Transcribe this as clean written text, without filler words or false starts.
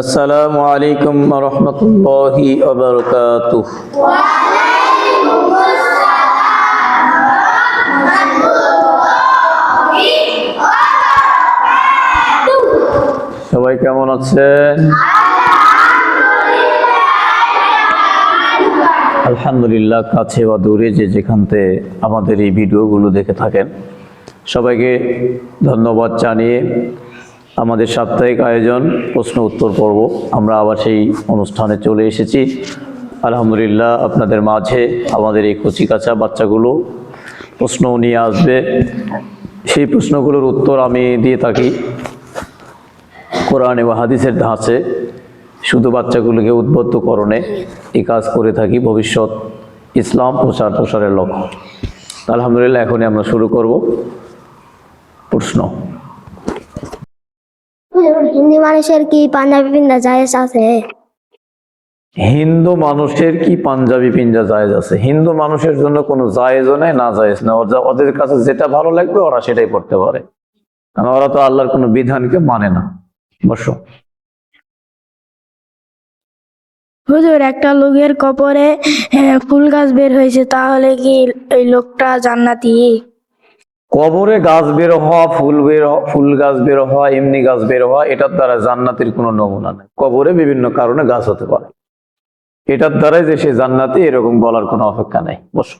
আসসালামু আলাইকুম ওয়া রাহমাতুল্লাহি ওয়া বারাকাতুহু। সবাই কেমন আছেন? আলহামদুলিল্লাহ। কাছে বা দূরে যে যেখানতে আমাদের এই ভিডিওগুলো দেখে থাকেন, সবাইকে ধন্যবাদ জানিয়ে আমাদের সাপ্তাহিক আয়োজন প্রশ্ন উত্তর পর্ব আমরা আবার সেই অনুষ্ঠানে চলে এসেছি। আলহামদুলিল্লাহ, আপনাদের মাঝে আমাদের এই কচিকাঁচা বাচ্চাগুলো প্রশ্ন নিয়ে আসবে। সেই প্রশ্নগুলোর উত্তর আমি দিয়ে থাকি কোরআন এবং হাদিসের ধাঁচে। শুধু বাচ্চাগুলোকে উদ্বুদ্ধকরণে এই কাজ করে থাকি ভবিষ্যৎ ইসলাম প্রসারের লক্ষ্য। আলহামদুলিল্লাহ, এখনই আমরা শুরু করব প্রশ্ন। হিন্দু মানুষের কি পাঞ্জাবি পিন্ধা জায়েজ আছে? হিন্দু মানুষের কি পাঞ্জাবি পিঞ্জা জায়েজ আছে? হিন্দু মানুষের জন্য কোনো জায়েজও নাই, না জায়েজ না। ওদের কাছে যেটা ভালো লাগবে ওরা সেটাই করতে পারে, কারণ ওরা তো আল্লাহর কোনো বিধানকে মানে না। বসো। হুজুর, একটা লোকের কবরে ফুল গাছ বের হয়েছে, তাহলে কি এই লোকটা জান্নাতি? কবরে গাছ বের হওয়া, ফুল গাছ বের হওয়া, এমনি গাছ বের হওয়া, এটার দ্বারা জান্নাতের কোনো নমুনা নেই। কবরে বিভিন্ন কারণে গাছ হতে পারে, এটার দ্বারাই যে সে জান্নাতি এরকম বলার কোনো অপেক্ষা নেই। বসো।